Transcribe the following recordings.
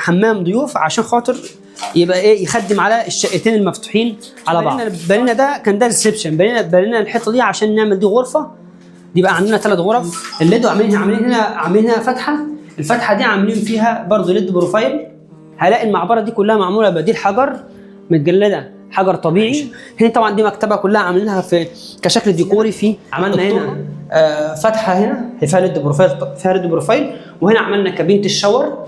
حمام ضيوف عشان خاطر يبقى ايه يخدم على الشقتين المفتوحين على بعض. بنينا ده كان ده ريسبشن، بنينا الحته دي عشان نعمل دي غرفه. دي بقى عندنا 3 غرف. الليد عاملين هنا فتحه، الفتحه دي عاملين فيها برضه ليد بروفايل. هلاقي المعبره دي كلها معموله بديل حجر متجلده حجر طبيعي. هنا طبعا دي مكتبه كلها عاملينها في كشكل ديكوري. في عملنا هنا فتحه هنا فيها ليد بروفايل، وهنا عملنا كابينه الشاور.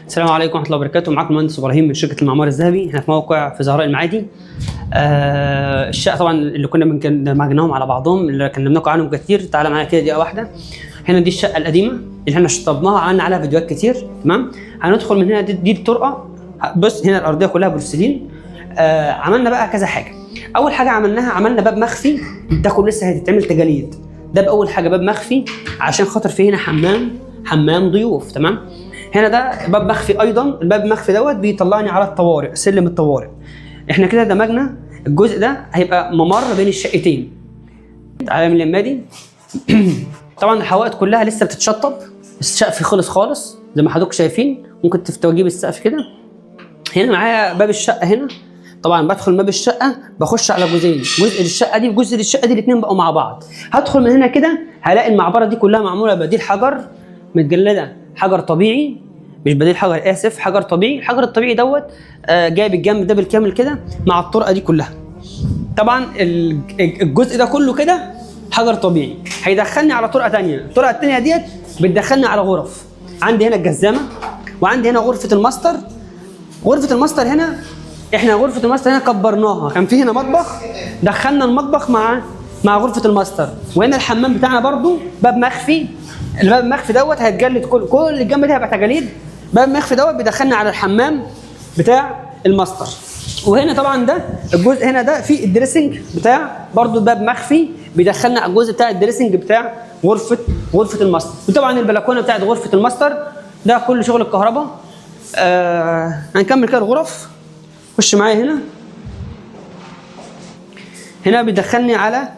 السلام عليكم ورحمه الله وبركاته. معاكم المهندس ابراهيم من شركه المعمار الذهبي. احنا في موقع في زهراء المعادي. الشقه طبعا اللي كنا معجناهم على بعضهم اللي كلمناكم عنهم كتير. تعالى معايا كده دقيقه واحده. هنا دي الشقه القديمه اللي احنا شطبناها، عملنا عليها فيديوهات كتير. تمام. هندخل من هنا. دي الطرقه. بص هنا الارضيه كلها بورسلين. عملنا بقى كذا حاجه. اول حاجه عملنا باب مخفي. ده كله لسه هيتعمل تجاليد. ده باول حاجه باب مخفي عشان خاطر فيه هنا حمام ضيوف. تمام. هنا ده باب مخفي ايضا. الباب المخفي دوت بيطلعني على الطوارئ، سلم الطوارئ. احنا كده دمجنا الجزء ده، هيبقى ممر بين الشقتين. تعالى من لما دي. طبعا الحوائط كلها لسه بتتشطب، السقف خلص خالص زي ما حضرتك شايفين. ممكن تجيب السقف كده. هنا معايا باب الشقه هنا. طبعا بدخل باب الشقه بخش على جزئين، جزء للشقه دي وجزء للشقه دي، الاثنين بقوا مع بعض. هدخل من هنا كده هلاقي المعبره دي كلها معموله بديل حجر متجلده حجر طبيعي، مش بديل حجر، اسف، حجر طبيعي. الحجر الطبيعي دوت جايب الجنب ده بالكامل كده مع الطرقه دي كلها. طبعا الجزء ده كله كده حجر طبيعي. هيدخلني على طرقه ثانيه. الطرقه الثانيه ديت بتدخلني على غرف. عندي هنا الجزامه، وعندي هنا غرفه الماستر. غرفه الماستر هنا احنا غرفه الماستر هنا كبرناها. كان في هنا مطبخ، دخلنا المطبخ مع غرفه الماستر. وهنا الحمام بتاعنا برضو باب مخفي. الباب المخفي دوت هيتجلد كل الجنب ده هيبقى تجاليد. باب المخفي دوت بيدخلنا على الحمام بتاع الماستر. وهنا طبعا ده الجزء هنا ده في الدريسنج بتاع برضو باب مخفي بيدخلنا على الجزء بتاع الدريسنج بتاع غرفه الماستر. وطبعا البلكونه بتاعت غرفه الماستر ده كل شغل الكهرباء. هنكمل كده الغرف. خش معايا هنا بيدخلني على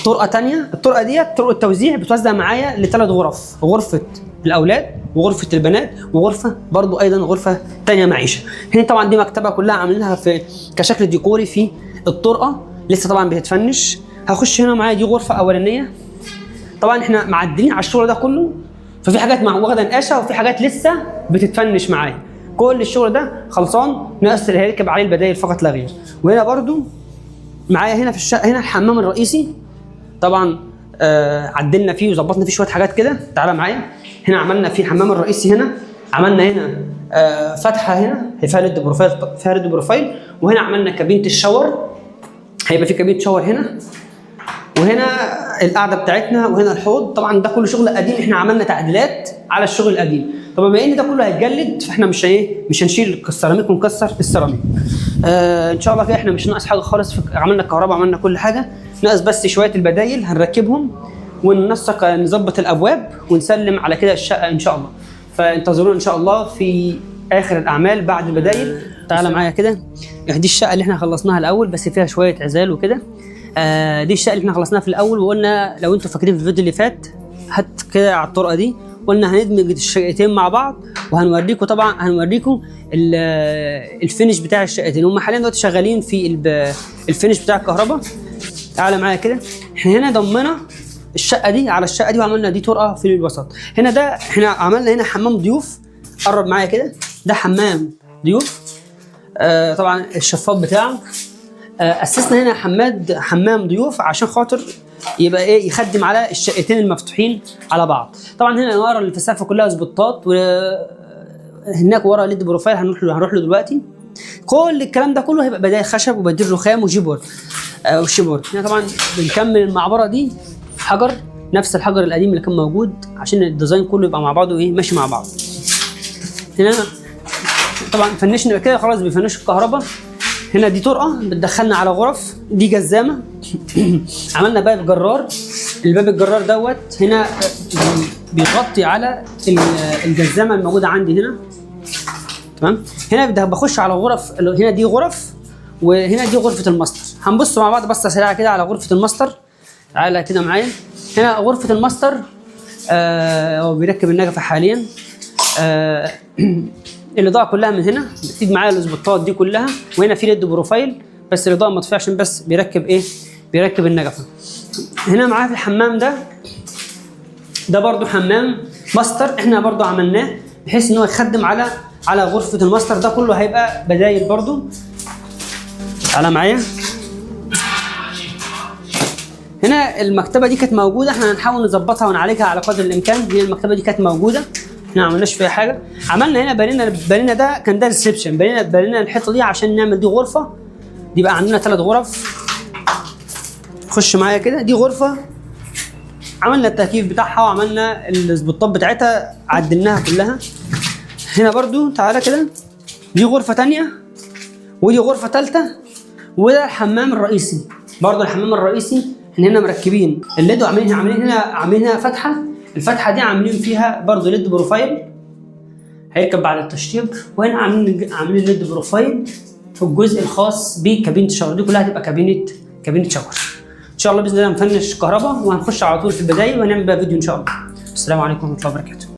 طرقه ثانيه. الطرقه ديت طرق التوزيع بتوزع معايا ل3 غرف، غرفه الاولاد وغرفه البنات وغرفه برضو ايضا غرفه ثانيه معيشه. هنا طبعا دي مكتبه كلها عاملينها في كشكل ديكوري في الطرقه، لسه طبعا بتتفنش. هخش هنا معايا دي غرفه اولانيه. طبعا احنا معدلين على الشغل ده كله، ففي حاجات واخده نقاشه وفي حاجات لسه بتتفنش معايا. كل الشغل ده خلصان، ناقص اللي هيركب عليه البدايل فقط لا غير. وهنا برضو معايا هنا في الشقه هنا الحمام الرئيسي. طبعا عدلنا فيه وظبطنا فيه شويه حاجات كده. تعالى معايا هنا. عملنا فيه الحمام الرئيسي هنا. عملنا هنا فتحه هنا فيها ليد بروفايل. وهنا عملنا كابينه الشاور. هيبقى في كابينه شاور هنا. وهنا القعده بتاعتنا. وهنا الحوض. طبعا ده كله شغل قديم، احنا عملنا تعديلات على الشغل القديم. طب بما ان ده كله هيتجلد فاحنا مش هنشيل السيراميك ونكسر السيراميك. ان شاء الله كده احنا مش ناقص حاجه خالص. عملنا الكهرباء، عملنا كل حاجه، ناقص بس شويه البدايل هنركبهم وننسق، نظبط الابواب ونسلم على كده الشقه ان شاء الله. فانتظرونا ان شاء الله في اخر الاعمال بعد البدايل. تعالى معايا كده. دي الشقه اللي احنا خلصناها الاول بس فيها شويه عزال وكده. دي الشقه اللي احنا خلصناها في الاول، وقلنا لو انتوا فاكرين في الفيديو اللي فات هات كده على الطرقه دي، قلنا هندمج الشقتين مع بعض وهنوريكم. طبعا هنوريكم الفينش بتاع الشقتين. هم حاليا دلوقتي شغالين في الفينش بتاع الكهرباء. تعالى معايا كده. احنا هنا ضمنا الشقه دي على الشقه دي وعملنا دي طرقه في الوسط. هنا ده احنا عملنا هنا حمام ضيوف. قرب معايا كده. ده حمام ضيوف. طبعا الشفاط بتاعه. اسسنا هنا حمام ضيوف عشان خاطر يبقى ايه يخدم على الشقتين المفتوحين على بعض. طبعا هنا الانوار اللي في السقف كلها سبوتات، وهناك ورا ليد بروفايل هنروح له دلوقتي. كل الكلام ده كله هيبقى بدايل خشب وبديل رخام وشيبورد. هنا طبعا بنكمل المعبره دي حجر، نفس الحجر القديم اللي كان موجود عشان الديزاين كله يبقى مع بعضه ايه ماشي مع بعض. هنا طبعا فنشنا كده خلاص بيفنشوا الكهرباء. هنا دي طرقه بتدخلنا على غرف. دي جزامه. عملنا باب جرار. الباب الجرار دوت هنا بيغطي على الجزامه الموجوده عندي هنا. تمام. هنا بخش على غرف. هنا دي غرف وهنا دي غرفه الماستر. هنبص مع بعض بصه سريعه كده على غرفه الماستر. تعالى كده معايا. هنا غرفه الماستر هو بيركب النجفه حاليا. الاضاءه كلها من هنا بتيجي معايا السبوتات دي كلها، وهنا في ليد بروفايل بس الاضاءه مطفيه عشان بس بيركب ايه؟ بيركب النجفه. هنا معايا في الحمام ده برضو حمام ماستر احنا برضو عملناه بحيث ان هو يخدم على غرفه الماستر. ده كله هيبقى بدايل برضو. تعالى معايا. هنا المكتبه دي كانت موجوده، احنا هنحاول نظبطها ونعالجها على قدر الامكان. هي المكتبه دي كانت موجوده، احنا ما عملناش فيها حاجه. عملنا هنا بنينا ده كان ده ريسبشن، بنينا الحيطه دي عشان نعمل دي غرفه. دي بقى عندنا 3 غرف. خش معايا كده، دي غرفه عملنا التكييف بتاعها وعملنا السبوتات بتاعتها عدلناها كلها. هنا برضو تعالى كده، دي غرفه ثانيه ودي غرفه ثالثه، وده الحمام الرئيسي. برضو الحمام الرئيسي احنا هنا مركبين الليد وعاملين هنا فتحه. الفتحه دي عاملين فيها برضو ليد بروفايل هيركب بعد التشطيب، وهنا عاملين ليد بروفايل في الجزء الخاص بكابينه الشاور. دي كلها هتبقى كابينه شاور. ان شاء الله باذن الله نفنش كهرباء وهنخش على طول في البدايه وهنعمل بقى فيديو ان شاء الله. السلام عليكم ورحمه الله وبركاته.